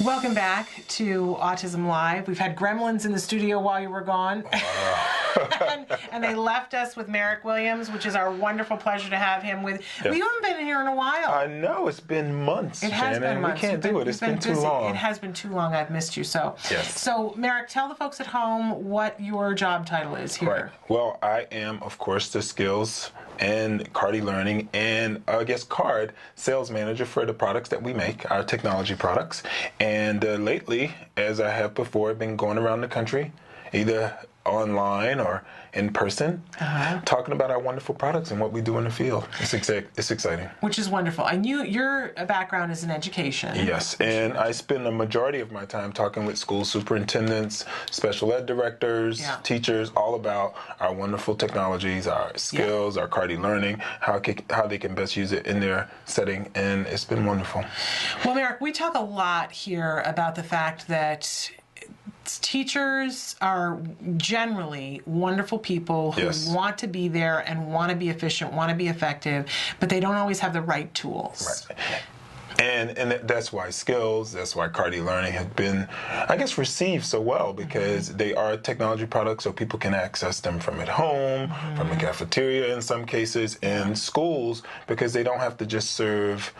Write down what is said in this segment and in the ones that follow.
Welcome back to Autism Live. We've had gremlins in the studio while you were gone. and they left us with Merrick Williams, which is our wonderful pleasure to have him with. Yes. We haven't been here in a while. I know. It's been months, It has Shannon. been months. We can't do it. It's been too long. It has been too long. I've missed you so. Yes. So, Merrick, tell the folks at home what your job title is here. Right. Well, I am, of course, the skills and CARD learning and I guess CARD sales manager for the products that we make, our technology products. And lately, as I have before, I've been going around the country, either online or in person, talking about our wonderful products and what we do in the field. It's exciting. Which is wonderful. I knew your background is in education. Yes, and I spend the majority of my time talking with school superintendents, special ed directors, teachers, all about our wonderful technologies, our skills, our CARD learning, how they can best use it in their setting, and it's been wonderful. Well, Merrick, we talk a lot here about the fact that teachers are generally wonderful people who want to be there and want to be efficient, want to be effective, but they don't always have the right tools. Right. And that's why skills, that's why CARD learning has been, I guess, received so well, because they are technology products, so people can access them from at home, from the cafeteria in some cases, in schools, because they don't have to just serve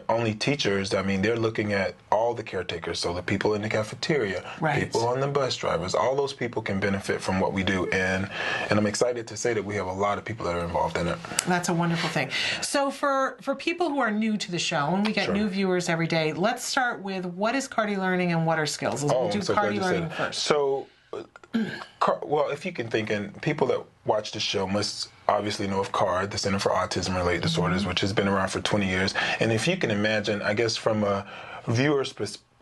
only teachers. I mean, they're looking at all the caretakers, so the people in the cafeteria, people on the bus drivers, all those people can benefit from what we do, and I'm excited to say that we have a lot of people that are involved in it. That's a wonderful thing. So for people who are new to the show, and we get new viewers every day, let's start with what is CARD learning and what are skills? We'll do CARD learning first. So, well, if you can think, and people that watch the show must obviously know of CARD, the Center for Autism-Related Disorders, which has been around for 20 years. And if you can imagine, I guess from a viewer's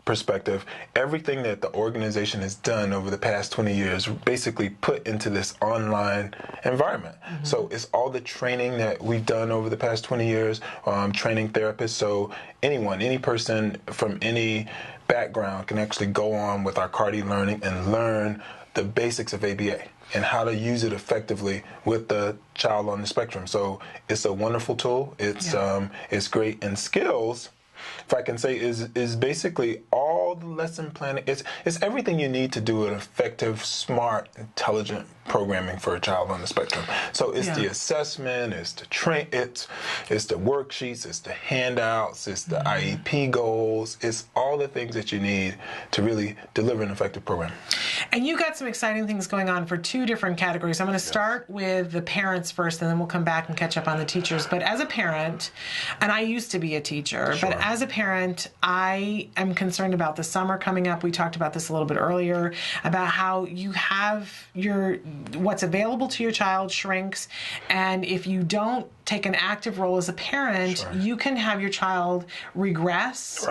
perspective, everything that the organization has done over the past 20 years basically put into this online environment. So it's all the training that we've done over the past 20 years, training therapists, so any person from any background can actually go on with our CARD learning and learn the basics of ABA and how to use it effectively with the child on the spectrum. So it's a wonderful tool. It's great. And skills, if I can say, is basically all the lesson planning. It's everything you need to do an effective, smart, intelligent programming for a child on the spectrum. So it's the assessment, it's the it's the worksheets, it's the handouts, it's the IEP goals, it's all the things that you need to really deliver an effective program. And you got some exciting things going on for two different categories. I'm going to start with the parents first, and then we'll come back and catch up on the teachers. But as a parent, and I used to be a teacher, but as a parent, I am concerned about the summer coming up. We talked about this a little bit earlier, about how you have what's available to your child shrinks, and if you don't take an active role as a parent, you can have your child regress.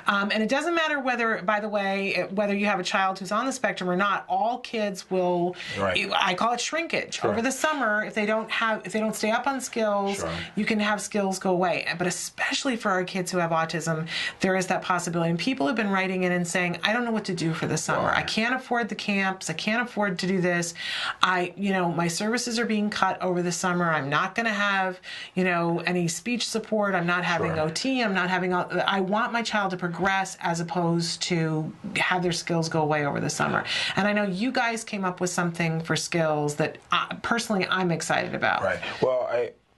And it doesn't matter whether, by the way, whether you have a child who's on the spectrum or not, all kids will, I call it shrinkage. Over the summer, if they don't stay up on skills, you can have skills go away. But especially for our kids who have autism, there is that possibility. And people have been writing in and saying, I don't know what to do for the summer. I can't afford the camps. I can't afford to do this. My services are being cut over the summer. I'm not going to have, any speech support. I'm not having OT. I'm not having, I want my child to progress as opposed to have their skills go away over the summer. And I know you guys came up with something for skills that personally I'm excited about. Well,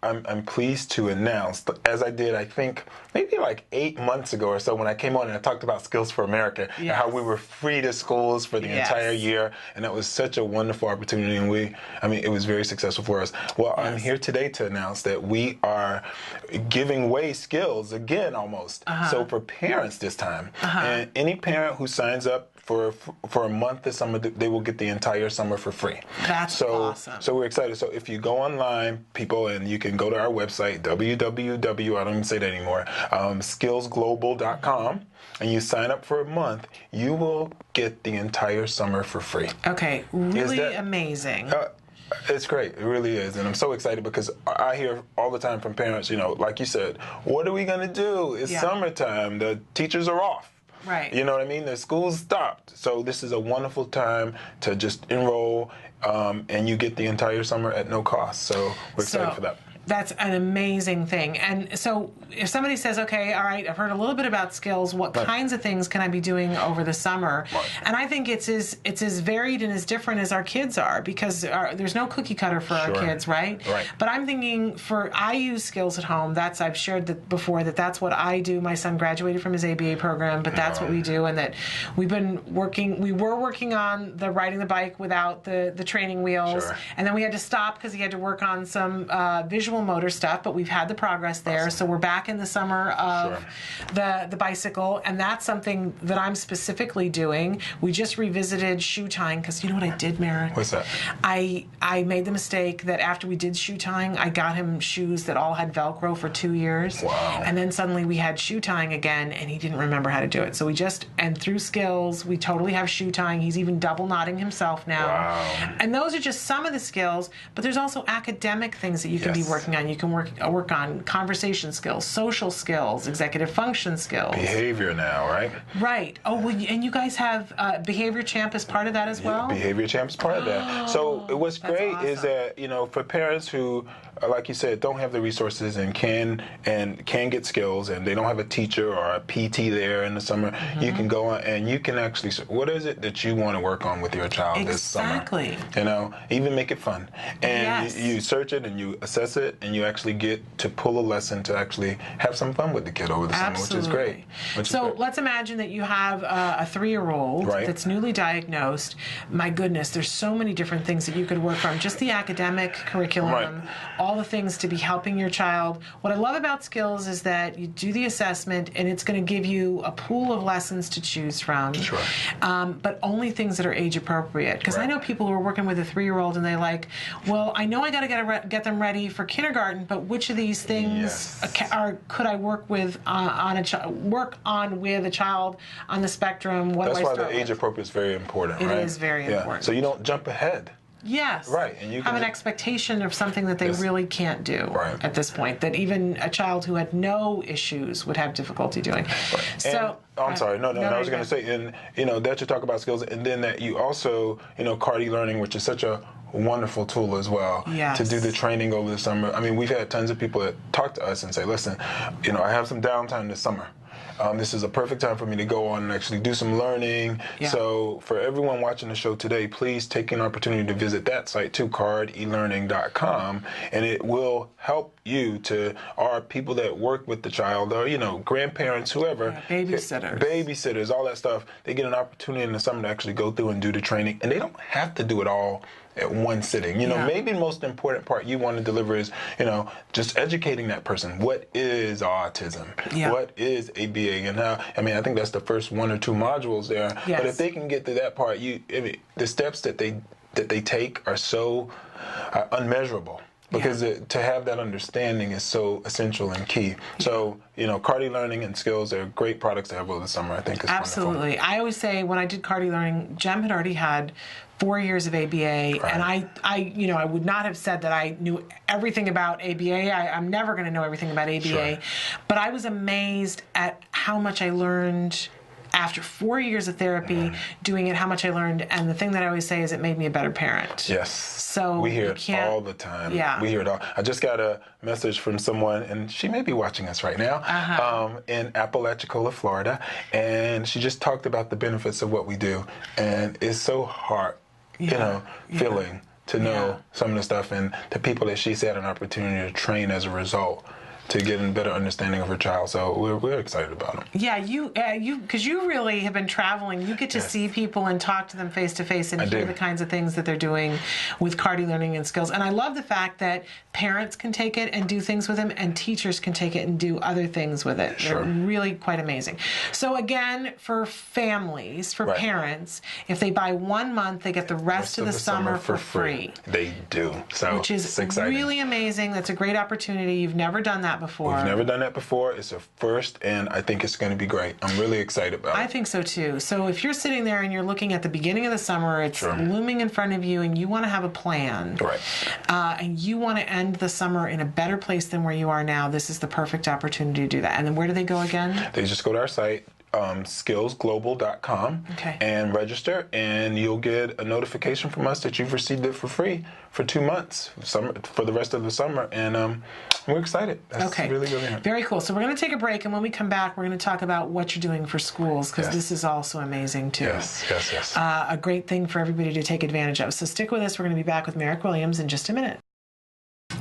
I'm pleased to announce, as I did, I think, maybe like 8 months ago or so, when I came on and I talked about Skills for America, and how we were free to schools for the entire year, and that was such a wonderful opportunity, and it was very successful for us. Well, I'm here today to announce that we are giving away skills again, almost. So for parents this time, and any parent who signs up for a month this summer, they will get the entire summer for free. That's awesome. So we're excited. So if you go online, people, and you can go to our website, www, I don't even say that anymore, skillsglobal.com, and you sign up for a month, you will get the entire summer for free. Okay, really amazing. It's great. It really is. And I'm so excited because I hear all the time from parents, like you said, what are we going to do? It's summertime. The teachers are off. You know what I mean? The school's stopped. So this is a wonderful time to just enroll, and you get the entire summer at no cost. So we're excited for that. That's an amazing thing. And so if somebody says, okay, all right, I've heard a little bit about skills, what kinds of things can I be doing over the summer? And I think it's as varied and as different as our kids are, because there's no cookie cutter for our kids, right? But I'm thinking I use skills at home. I've shared that before, that's what I do. My son graduated from his ABA program, but that's what we do. And that we were working on the riding the bike without the training wheels. And then we had to stop because he had to work on some visual motor stuff, but we've had the progress there. So we're back in the summer of the bicycle, and that's something that I'm specifically doing. We just revisited shoe tying, because you know what I did, Merrick? What's that? I made the mistake that after we did shoe tying, I got him shoes that all had Velcro for 2 years. Wow. And then suddenly we had shoe tying again, and he didn't remember how to do it. So through skills, we totally have shoe tying. He's even double knotting himself now. Wow. And those are just some of the skills, but there's also academic things that you can be working on. You can work on conversation skills, social skills, executive function skills. Behavior now, right? Right. Oh, well, and you guys have Behavior Champ as part of that as well? Behavior Champ is part of that. So what's great is that, for parents who, like you said, don't have the resources and can get skills, and they don't have a teacher or a PT there in the summer, you can go on and you can actually, what is it that you want to work on with your child this summer? Exactly. Even make it fun. And you search it and you assess it, and you actually get to pull a lesson to actually have some fun with the kid over the summer, which is great. Let's imagine that you have a 3-year-old that's newly diagnosed. My goodness, there's so many different things that you could work on. Just the academic curriculum, all the things to be helping your child. What I love about skills is that you do the assessment, and it's going to give you a pool of lessons to choose from, but only things that are age appropriate. Because I know people who are working with a 3-year-old, and they're like, well, I know I got to get them ready for kindergarten, but which of these things could I work with work on with a child on the spectrum? That's why the age appropriate is very important. It is very important. So you don't jump ahead. Yes. Right. And you have an expectation of something that they really can't do at this point, that even a child who had no issues would have difficulty doing. So I'm sorry. No, I was going to say, and that you talk about skills, and then that you also, CARD learning, which is such a wonderful tool as well to do the training over the summer. I mean, we've had tons of people that talk to us and say, listen, I have some downtime this summer. This is a perfect time for me to go on and actually do some learning. So for everyone watching the show today, please take an opportunity to visit that site too, cardelearning.com, and it will help you or people that work with the child, or grandparents, whoever, babysitters, all that stuff. They get an opportunity in the summer to actually go through and do the training, and they don't have to do it all at one sitting. Maybe the most important part you want to deliver is, just educating that person. What is autism? What is ABA? And how, I think that's the first 1 or 2 modules there. But if they can get to that part, the steps that they take are so unmeasurable. Because to have that understanding is so essential and key. So, CARD learning and skills are great products to have over the summer. I think it's absolutely wonderful. I always say when I did CARD learning, Jem had already had 4 years of ABA, and I would not have said that I knew everything about ABA. I'm never going to know everything about ABA, but I was amazed at how much I learned after 4 years of therapy, doing it, how much I learned. And the thing that I always say is it made me a better parent. Yes. So we hear it all the time. Yeah. We hear it all. I just got a message from someone, and she may be watching us right now, in Apalachicola, Florida, and she just talked about the benefits of what we do. And it's so feeling to know some of the stuff, and the people that she's had an opportunity to train as a result, to get a better understanding of her child. So we're excited about them. Yeah, because you really have been traveling. You get to see people and talk to them face to face and hear the kinds of things that they're doing with CARD learning and skills. And I love the fact that parents can take it and do things with them, and teachers can take it and do other things with it. They're really quite amazing. So again, for families, for parents, if they buy 1 month, they get the rest of the summer for free. They do. So which is really amazing. That's a great opportunity. You've never done that before. We've never done that before. It's a first, and I think it's going to be great. I'm really excited about it. I think so too. So if you're sitting there and you're looking at the beginning of the summer, it's looming in front of you, and you want to have a plan, and you want to end the summer in a better place than where you are now, this is the perfect opportunity to do that. And then where do they go again? They just go to our site, skillsglobal.com and register, and you'll get a notification from us that you've received it for free for 2 months, for the rest of the summer, and we're excited. That's really nice. Very cool. So we're going to take a break, and when we come back, we're going to talk about what you're doing for schools, because this is also amazing too. Yes. A great thing for everybody to take advantage of. So stick with us. We're going to be back with Merrick Williams in just a minute.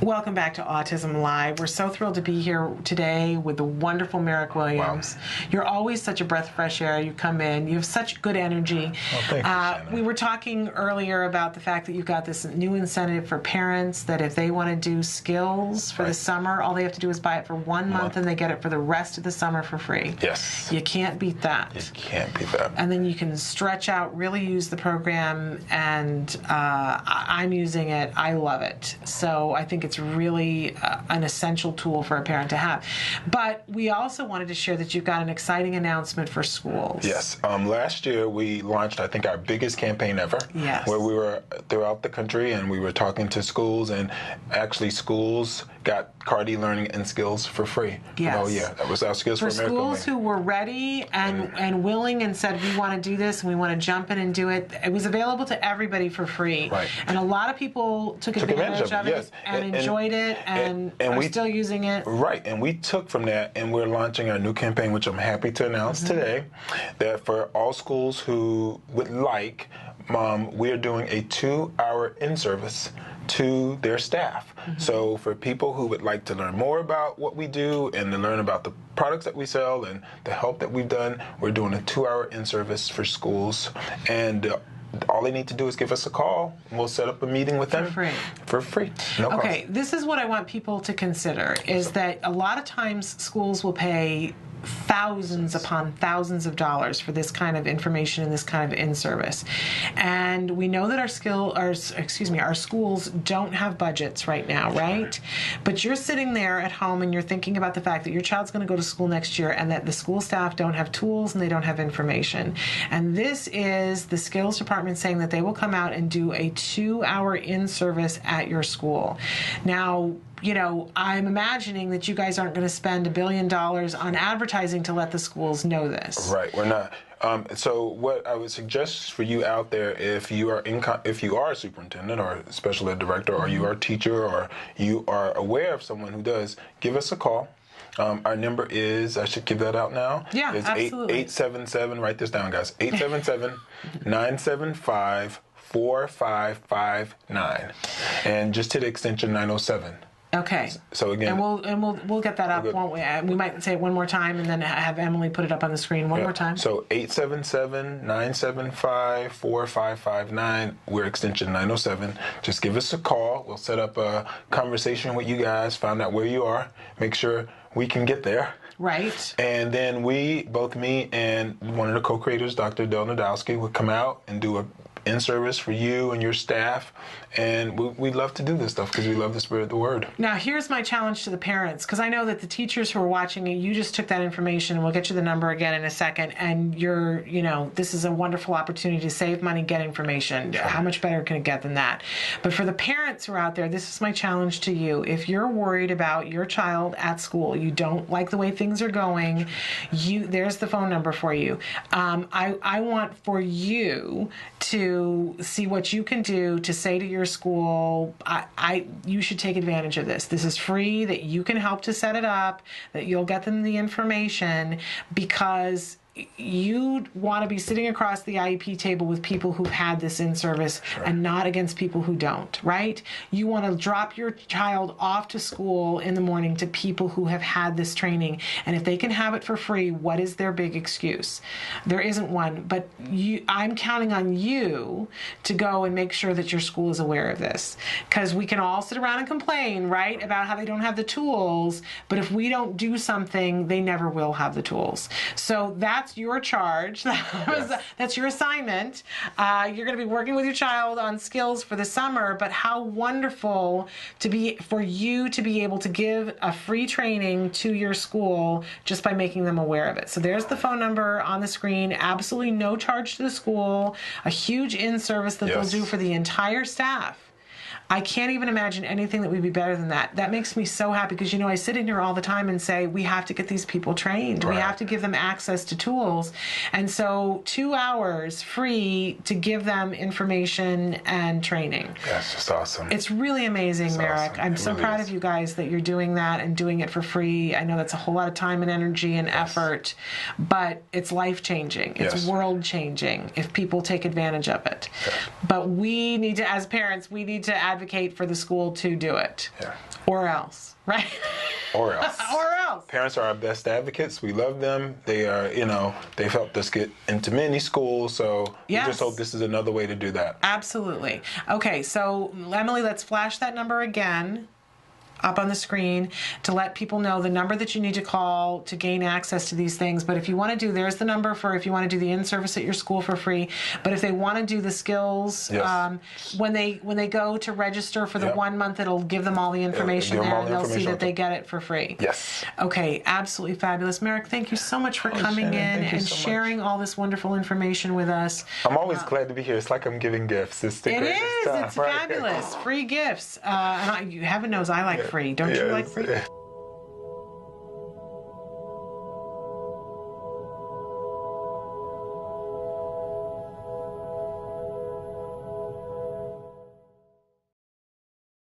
Welcome back to Autism Live. We're so thrilled to be here today with the wonderful Merrick Williams. Wow. You're always such a breath of fresh air. You come in. You have such good energy. Well, thank you, Shannon. We were talking earlier about the fact that you've got this new incentive for parents that if they want to do skills for the summer, all they have to do is buy it for 1 month and they get it for the rest of the summer for free. Yes. You can't beat that. You can't beat that. And then you can stretch out, really use the program, and I'm using it. I love it. So I think it's really an essential tool for a parent to have. But we also wanted to share that you've got an exciting announcement for schools. Yes. Last year we launched, I think, our biggest campaign ever. Yes. Where we were throughout the country and we were talking to schools, and actually schools got CARD learning and skills for free. Yes. Oh yeah, that was our Skills for America. For schools who were ready and willing and said, we want to do this and we want to jump in and do it, it was available to everybody for free. Right. And a lot of people took advantage of it and enjoyed it and are still using it. Right, and we took from that, and we're launching our new campaign, which I'm happy to announce today, that for all schools who would like, we're doing a 2-hour in-service to their staff. So for people who would like to learn more about what we do and to learn about the products that we sell and the help that we've done, we're doing a 2-hour in-service for schools. And all they need to do is give us a call, and we'll set up a meeting with them. For free. No cost. Okay, this is what I want people to consider, is that a lot of times schools will pay thousands upon thousands of dollars for this kind of information and this kind of in-service. And we know that our schools don't have budgets right now, right? But you're sitting there at home and you're thinking about the fact that your child's going to go to school next year and that the school staff don't have tools and they don't have information. And this is the skills department saying that they will come out and do a 2-hour in-service at your school. Now, you know, I'm imagining that you guys aren't going to spend $1 billion on advertising to let the schools know this. Right, we're not. So what I would suggest for you out there, if you are a superintendent or a special ed director, or you are a teacher, or you are aware of someone who does, give us a call. Our number is, I should give that out now. Yeah, it's absolutely. 877, write this down, guys, 877-975-4559. And just hit extension 907. Okay. So again, and we'll get that up, won't we? We might say it one more time and then have Emily put it up on the screen one more time. So 877-975-4559. We're extension 907. Just give us a call. We'll set up a conversation with you guys, find out where you are, make sure we can get there. Right. And then both me and one of the co-creators, Dr. Del Nadowski, would come out and do a in-service for you and your staff, and we love to do this stuff because we love to spread the word. Now, here's my challenge to the parents, because I know that the teachers who are watching it, you just took that information, and we'll get you the number again in a second, and this is a wonderful opportunity to save money, get information. Sure. How much better can it get than that? But for the parents who are out there, this is my challenge to you. If you're worried about your child at school, you don't like the way things are going, there's the phone number for you. I want for you to see what you can do to say to your school, you should take advantage of this. This is free, that you can help to set it up, that you'll get them the information, because you want to be sitting across the IEP table with people who've had this in service. Sure. And not against people who don't, right? You want to drop your child off to school in the morning to people who have had this training. And if they can have it for free, what is their big excuse? There isn't one, but I'm counting on you to go and make sure that your school is aware of this. Because we can all sit around and complain, right, about how they don't have the tools, but if we don't do something, they never will have the tools. So that's your charge. That's your assignment. You're going to be working with your child on skills for the summer, but how wonderful for you to be able to give a free training to your school just by making them aware of it. So there's the phone number on the screen. Absolutely no charge to the school. A huge in-service that they'll do for the entire staff. I can't even imagine anything that would be better than that. That makes me so happy because, I sit in here all the time and say, we have to get these people trained. Right. We have to give them access to tools. And so 2 hours free to give them information and training. That's just awesome. It's really amazing, Merrick. Awesome. I'm so really proud is. of you guys that you're doing that and doing it for free. I know that's a whole lot of time and energy and effort, but it's life-changing. It's world-changing if people take advantage of it. Yeah. But we need to, as parents, we need to advocate for the school to do it. Yeah. Or else, right? Or else. Or else. Parents are our best advocates. We love them. They are, they've helped us get into many schools. So we just hope this is another way to do that. Absolutely. Okay, so Emily, let's flash that number again up on the screen to let people know the number that you need to call to gain access to these things. But if you want to do, there's the number for if you want to do the in-service at your school for free. But if they want to do the skills, when they go to register for the 1 month, it'll give them all the information there, and they'll see that they get it for free. Yes. Okay, absolutely fabulous. Merrick, thank you so much for coming Shannon, in and sharing all this wonderful information with us. I'm always glad to be here. It's like I'm giving gifts. It's the greatest time. It's fabulous. Free gifts. And heaven knows I like free. Don't you like free?